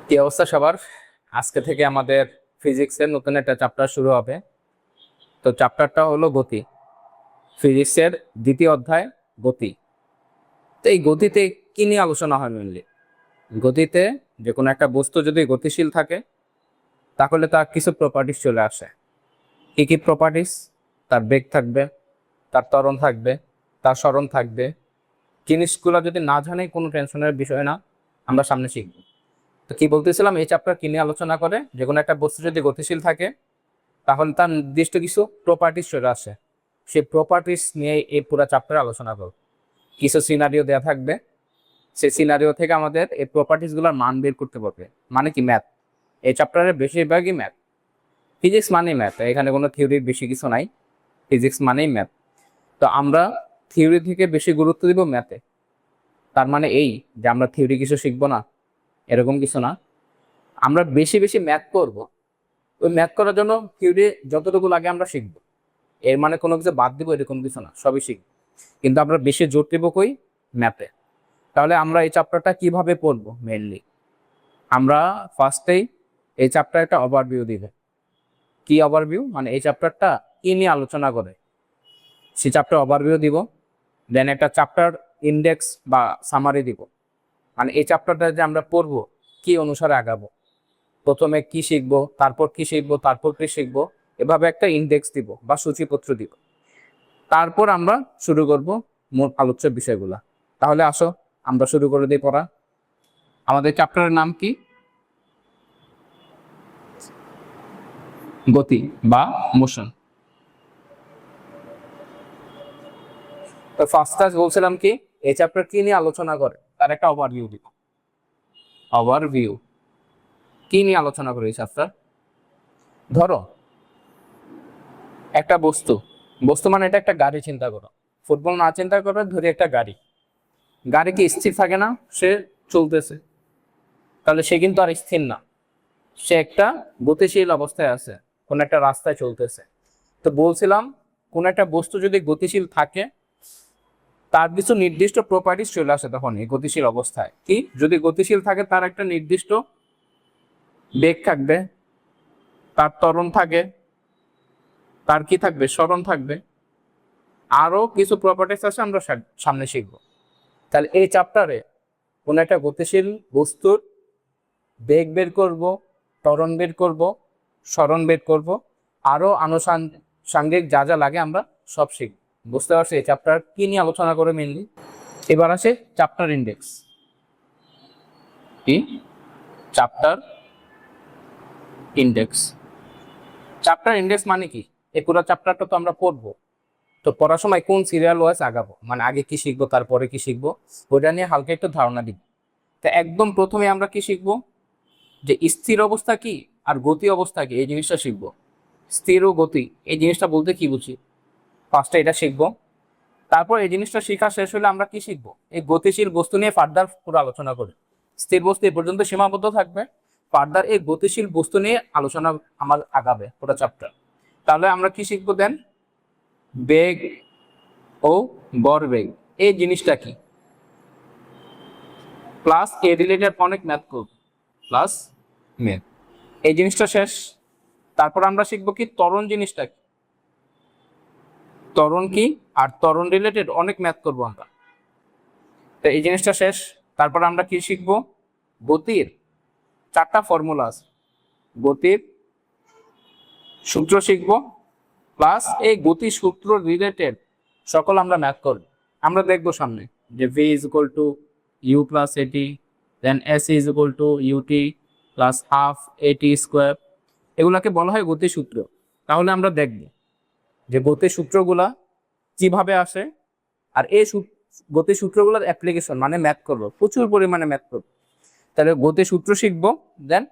কি অবস্থা সবার? আজকে থেকে আমাদের ফিজিক্সের নতুন একটা চ্যাপ্টার শুরু হবে। তো চ্যাপ্টারটা হলো গতি। ফিজিক্সের দ্বিতীয় অধ্যায় গতি। তো এই গতিতে কি নিয়ে আলোচনা হয় মেনলি? গতিতে যে কোনো একটা বস্তু যদি গতিশীল থাকে তাহলে তার কিছু প্রপার্টিস চলে আসে। কি কি প্রপার্টিস? তার বেগ থাকবে, তার ত্বরণ থাকবে, তার সরণ থাকবে। জিনিসগুলো যদি না জানি কোনো টেনশনের বিষয় না, আমরা সামনে শিখব। তো কি বলতেছিলাম, এই চ্যাপ্টার কি নিয়ে আলোচনা করে? যে কোনো একটা বস্তু যদি গতিশীল থাকে তাহলে তার নির্দিষ্ট কিছু প্রপার্টিস চলে আসে। সেই প্রপার্টিস নিয়ে এই পুরো চ্যাপ্টারে আলোচনা করব। কিছু সিনারিও দেওয়া থাকবে, সেই সিনারিও থেকে আমাদের এই প্রপার্টিসগুলোর মান বের করতে পারবে। মানে কি, ম্যাথ। এই চ্যাপ্টারে বেশিরভাগই ম্যাথ। ফিজিক্স মানেই ম্যাথ, এখানে কোনো থিওরির বেশি কিছু নাই। ফিজিক্স মানেই ম্যাথ। তো আমরা থিওরি থেকে বেশি গুরুত্ব দিব ম্যাথে। তার মানে এই যে আমরা থিওরি কিছু শিখবো না, এরকম কিছু না। আমরা বেশি বেশি ম্যাথ করব। ওই ম্যাথ করার জন্য থিওরি যতটুকু লাগে আমরা শিখবো। এর মানে কোনো কিছু বাদ দিব এরকম কিছু না, সবই শিখব। কিন্তু আমরা বেশি জোর দেবো কই? ম্যাথে। তাহলে আমরা এই চ্যাপ্টারটা কিভাবে পড়বো? মেইনলি আমরা ফার্স্টেই এই চ্যাপ্টার একটা ওভারভিউ দিবে। কি ওভারভিউ? মানে এই চ্যাপ্টারটা কি নিয়ে আলোচনা করে সেই চ্যাপ্টার ওভারভিউ দিব। দেন একটা চ্যাপ্টার ইন্ডেক্স বা সামারি দিব। মানে এই চ্যাপ্টারটা যে আমরা পড়বো কি অনুসারে আগাবো, প্রথমে কি শিখবো, তারপর কি শিখবো, তারপর কি শিখবো, এভাবে একটা ইন্ডেক্স দিব বা সূচিপত্র দিব। তারপর আমরা শুরু করব মূল আলোচ্য বিষয়গুলা। তাহলে আসো আমরা শুরু করে দিই পড়া। আমাদের চ্যাপ্টারের নাম কি? গতি বা মোশন। তো ফার্স্ট ক্লাস বলছিলাম কি, এই চ্যাপ্টার কি নিয়ে আলোচনা করে তার একটা ওভারভিউ দিব। ওভারভিউ কি নিয়ে আলোচনা করে এই চ্যাপ্টার? ধরো একটা বস্তু, বস্তু মানে এটা একটা গাড়ি, চিন্তা করো। ফুটবল না চিন্তা করো, ধরি একটা গাড়ি। গাড়ি কি স্থির থাকে না? সে চলতেছে, তাহলে সে কিন্তু আর স্থির না, সে একটা গতিশীল অবস্থায় আছে, কোন একটা রাস্তায় চলতেছে। তো বলছিলাম, কোন একটা বস্তু যদি গতিশীল থাকে তার কিছু নির্দিষ্ট প্রপার্টিস চলে আসে তখন এই গতিশীল অবস্থায়। কি? যদি গতিশীল থাকে তার একটা নির্দিষ্ট বেগ থাকবে, তার ত্বরণ থাকে, তার কি থাকবে? সরণ থাকবে। আরো কিছু প্রপার্টিস আছে, আমরা সামনে শিখবো। তাহলে এই চ্যাপ্টারে কোন একটা গতিশীল বস্তুর বেগ বের করব, ত্বরণ বের করব, সরণ বের করব, আরো আনুষঙ্গিক যা যা লাগে আমরা সব শিখব। বুঝতে পারছি এই চ্যাপ্টার কি নিয়ে আলোচনা করে মেনলি। এবার আসে চ্যাপ্টার ইন্ডেক্স। কি? Chapter index. চ্যাপ্টার ইন্ডেক্স মানে কি? এই পুরো চ্যাপ্টারটা তো আমরা পড়বো। তো পড়ার সময় কোন সিরিয়াল ওয়াইজ আগাবো, মানে আগে কি শিখবো তারপরে কি শিখবো, ওইটা নিয়ে হালকা একটু ধারণা দিব। তো একদম প্রথমে আমরা কি শিখবো? যে স্থির অবস্থা কি আর গতি অবস্থা কি, এই জিনিসটা শিখবো। স্থির ও গতি এই জিনিসটা বলতে কি বুঝি, ফার্স্টে এটা শিখবো। তারপর এই জিনিসটা শেখা শেষ হলে আমরা কি শিখবো? এই গতিশীল বস্তু নিয়ে ফার্দার পুরো আলোচনা করি। স্থির বস্তু এ পর্যন্ত সীমাবদ্ধ থাকবে, ফার্দার এই গতিশীল বস্তু নিয়ে আলোচনা আমার আগাবে পুরো চ্যাপ্টার। তাহলে আমরা কি শিখবো দেন? বেগ ও ভরবেগ এই জিনিসটা কি, প্লাস এ রিলেটেড অনেক ম্যাথ করব, প্লাস ম্যাথ। এই জিনিসটা শেষ। তারপর আমরা শিখবো কি ত্বরণ জিনিসটা কি, ত্বরণ কি, আর ত্বরণ রিলেটেড অনেক ম্যাথ করবো আমরা। তো এই জিনিসটা শেষ। তারপর আমরা কি শিখবো? গতির চারটা ফর্মুলা আছে, গতির সূত্র শিখবো, প্লাস এই গতি সূত্র রিলেটেড সকল আমরা ম্যাথ করব। আমরা দেখবো সামনে যে V is equal to U plus A T, then S is equal to U T plus half A T square, এগুলাকে বলা হয় গতি সূত্র। তাহলে আমরা দেখব যে গতি সূত্রগুলা কিভাবে আসে, আর এই গতি সূত্রগুলোর অ্যাপ্লিকেশন মানে ম্যাথ করবো, প্রচুর পরিমাণে ম্যাথ করবো। তাহলে গতি সূত্র শিখবো, দেন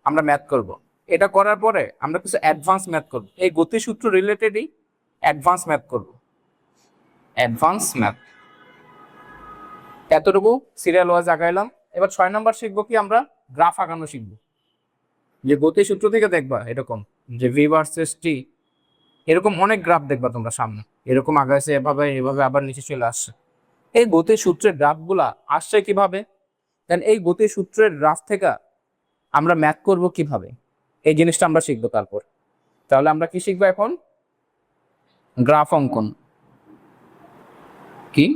আমরা ম্যাথ করব। এটা করার পরে আমরা কিছু অ্যাডভান্স ম্যাথ করব, এই গতি সূত্র রিলেটেডই অ্যাডভান্স ম্যাথ করব। অ্যাডভান্স ম্যাথ এতটুকু সিরিয়াল ওয়াইজ আগাইলাম। এবার 6 নম্বর শিখবো কি, আমরা গ্রাফ আঁকানো শিখবো। যে গতি সূত্র থেকে দেখবা এরকম যে ভি ভার্সেস টি, এরকম অনেক গ্রাফ দেখবা তোমরা সামনে, এরকম আগাইছে এভাবে এভাবে আবার নিচে চলে আসছে। এই গতি সূত্রের গ্রাফগুলা আসছে কিভাবে? দেন এই গতি সূত্রের গ্রাফ থেকে আমরা ম্যাথ করব কিভাবে, এই জিনিসটা আমরা শিখবো। তারপর তাহলে আমরা কি শিখবো এখন? গ্রাফ অঙ্কন। কি?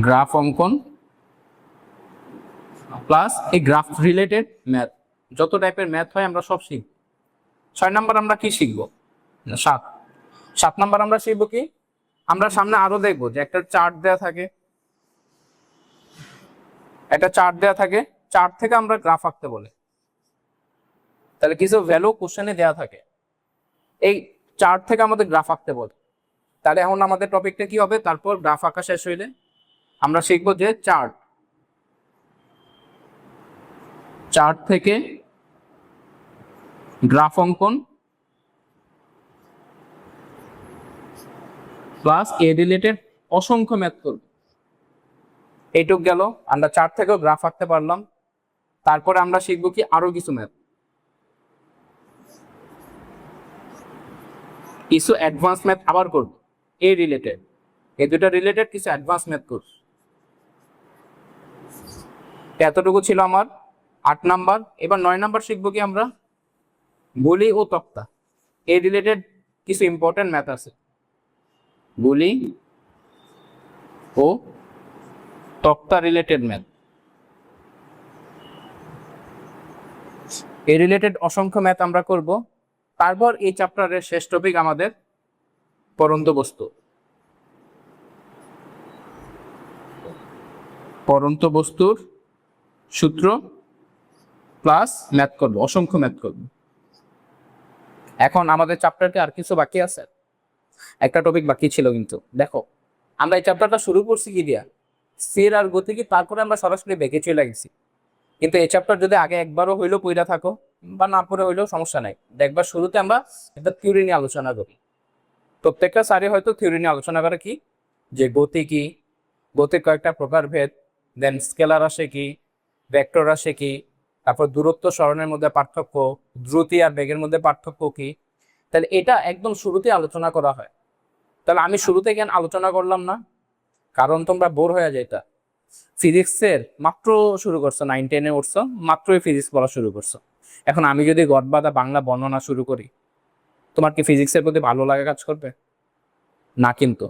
গ্রাফ অঙ্কন প্লাস এই গ্রাফ রিলেটেড ম্যাথ, যত টাইপের ম্যাথ হয় আমরা সব শিখব। 6 নাম্বার আমরা কি শিখবো? 7 নাম্বার আমরা শিখবো কি? আমরা সামনে আরো দেখবো যে একটা চার্ট দেয়া থাকে, চার্ট থেকে আমরা গ্রাফ আঁকতে বলে। তাহলে কিছু ভ্যালু কোশ্চেনে দেয়া থাকে, এই চার্ট থেকে আমাদের গ্রাফ আঁকতে বলে। তাহলে এখন আমাদের টপিকটা কি হবে? তারপর গ্রাফ আঁকা শেষ হইলে আমরা শিখবো যে চার্ট থেকে গ্রাফ অঙ্কন প্লাস এ রিলেটেড অসংখ্য ম্যাথ করব। এইটুক গেল, আমরা চার্ট থেকেও গ্রাফ আঁকতে পারলাম। তারপরে আমরা শিখবো কি আরো কিছু ম্যাথ, কিছু অ্যাডভান্স ম্যাথ আবার করব এ রিলেটেড, এই দুটো রিলেটেড কিছু অ্যাডভান্স ম্যাথ করব। এতটুকু ছিল আমার 8 নাম্বার। এবার 9 নাম্বার শিখবো কি আমরা? বুলি ও তক্তা, এই রিলেটেড কিছু ইম্পর্টেন্ট ম্যাথ আছে। বুলি ও তক্তা রিলেটেড ম্যাথ, এই রিলেটেড অসংখ্য ম্যাথ আমরা করব। তারপর এই চ্যাপ্টারের শেষ টপিক আমাদের পরন্ত বস্তুর সূত্র প্লাস ম্যাথ করব, অসংখ্য ম্যাথ করব। এখন আমাদের চ্যাপ্টারকে আর কিছু বাকি আছে, একটা টপিক বাকি ছিল। কিন্তু দেখো আমরা এই চ্যাপ্টারটা শুরু করছি কি দিয়া? স্থির আর গতিকি, তারপরে আমরা সরাসরি বেঁকে চলে গেছি। কিন্তু এই চ্যাপ্টার যদি আগে একবারও হইলেও পড়া থাকো বা না পড়ে হইলেও সমস্যা নাই, দেখবার শুরুতে আমরা একটা থিওরি নিয়ে আলোচনা করি। প্রত্যেকটা স্যারে হয়তো থিওরি নিয়ে আলোচনা করে কি, যে গতি কি, গতির কয়েকটা প্রকারভেদ, দেন স্কেলার আসে কি, ভেক্টর আসে কি, তারপর দূরত্ব সরণের মধ্যে পার্থক্য, দ্রুতি আর বেগের মধ্যে পার্থক্য কি। তাহলে এটা একদম শুরুতে আলোচনা করা হয়। তাহলে আমি শুরুতে কেন আলোচনা করলাম না? কারণ তোমরা বোর হয়ে যাইতা। ফিজিক্সের মাত্র শুরু করছো, 9-10-এ উঠছো, মাত্রই ফিজিক্স পড়া শুরু করছো। এখন আমি যদি গদবাদা বাংলা বর্ণনা শুরু করি, তোমার কি ফিজিক্সের প্রতি ভালো লাগা কাজ করবে? না। কিন্তু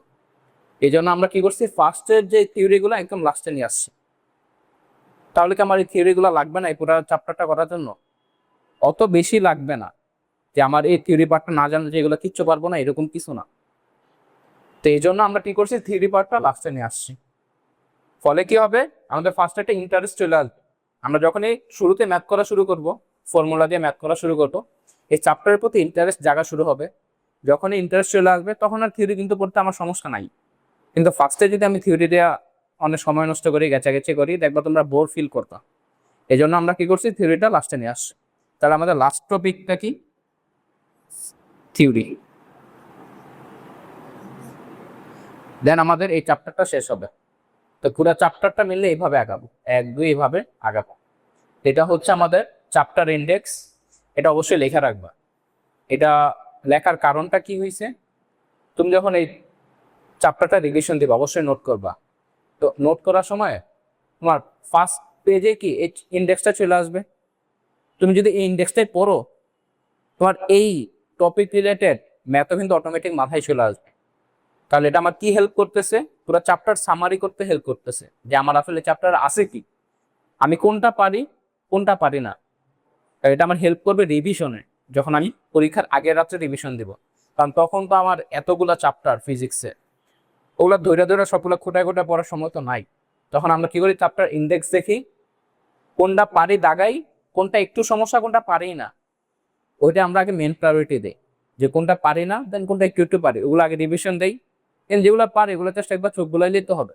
এই জন্য আমরা কি করছি, ফার্স্টের যে থিওরিগুলো একদম লাস্টে নিয়ে আসছি। তাহলে কি আমার এই থিওরিগুলো লাগবে না এই পুরো চ্যাপ্টারটা করার জন্য? অত বেশি লাগবে না যে আমার এই থিওরি পার্টটা না জানলে যে এগুলো কিচ্ছু পারবো না, এরকম কিছু না। তো এই জন্য আমরা কি করছি, থিওরি পার্টটা লাস্টে নিয়ে আসছি। ফলে কি হবে, আমাদের ফার্স্ট একটা ইন্টারেস্ট চলে আসবে। আমরা যখনই শুরুতে ম্যাথ করা শুরু করব, ফর্মুলা দিয়ে ম্যাথ করা শুরু করবো, এই চ্যাপ্টারের প্রতি ইন্টারেস্ট জাগা শুরু হবে। যখনই ইন্টারেস্ট চলে আসবে তখন আর থিওরি কিন্তু পড়তে আমার সমস্যা নাই। কিন্তু ফার্স্টে যদি আমি থিওরি দেওয়া অনেক সময় নষ্ট করি, গেছাগেছি করি, দেখবা তোমরা বোর ফিল করতাম। এই জন্য আমরা কি করছি, থিওরিটা লাস্টে নিয়ে আসছি। তাহলে আমাদের লাস্ট টপিকটা কি? থিওরি। দেন আমাদের এই চ্যাপ্টারটা শেষ হবে। তো পুরো চ্যাপ্টারটা মিললে এইভাবে আগাবো, 1-2 এইভাবে আগাবো। এটা হচ্ছে আমাদের চ্যাপ্টার ইন্ডেক্স, এটা অবশ্যই লেখা রাখবা। এটা লেখার কারণটা কি হয়েছে, তুমি যখন এই চ্যাপ্টারটা রিভিশন দিবা অবশ্যই নোট করবা। তো নোট করার সময় তোমার ফার্স্ট পেজে কি এই ইন্ডেক্সটা চলে আসবে। তুমি যদি এই ইন্ডেক্সটাই পড়ো, তোমার এই টপিক রিলেটেড ম্যাথও কিন্তু অটোমেটিক মাথায় চলে আসবে। তাহলে এটা আমার কি হেল্প করতেছে, পুরো চ্যাপ্টার সামারি করতে হেল্প করতেছে, যে আমার আসলে চ্যাপ্টার আছে কি, আমি কোনটা পারি কোনটা পারি না। এটা আমার হেল্প করবে রিভিশনে, যখন আমি পরীক্ষার আগের রাত্রে রিভিশন দিব। কারণ তখন তো আমার এতগুলা চ্যাপ্টার ফিজিক্সে, ওগুলা ধৈর্য ধৈর্য সবগুলো খোটায় খোটায় পড়ার সময় তো নাই। তখন আমরা কি করি, চ্যাপ্টার ইন্ডেক্স দেখি, কোনটা পারি দাগাই, কোনটা একটু সমস্যা, কোনটা পারি না, ওইটা আমরা আগে মেন প্রায়োরিটি দিই। যে কোনটা পারি না, দেন কোনটা একটু একটু পারি, ওগুলো আগে রিভিশন দেই। দেন যেগুলো পারি এগুলো জাস্ট একবার চোখ বুলাই নিতে হবে।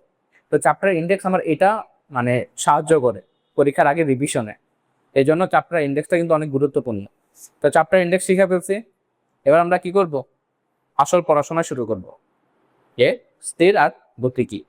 তো চ্যাপ্টার ইন্ডেক্স আমার এটা মানে সাহায্য করে পরীক্ষার আগে রিভিশনে। এই জন্য চ্যাপ্টার ইন্ডেক্সটা কিন্তু অনেক গুরুত্বপূর্ণ। তো চ্যাপ্টার ইন্ডেক্স শিখে ফেলছি, এবার আমরা কি করব, আসল পড়াশোনা শুরু করব, যে স্থির আর গতি কি।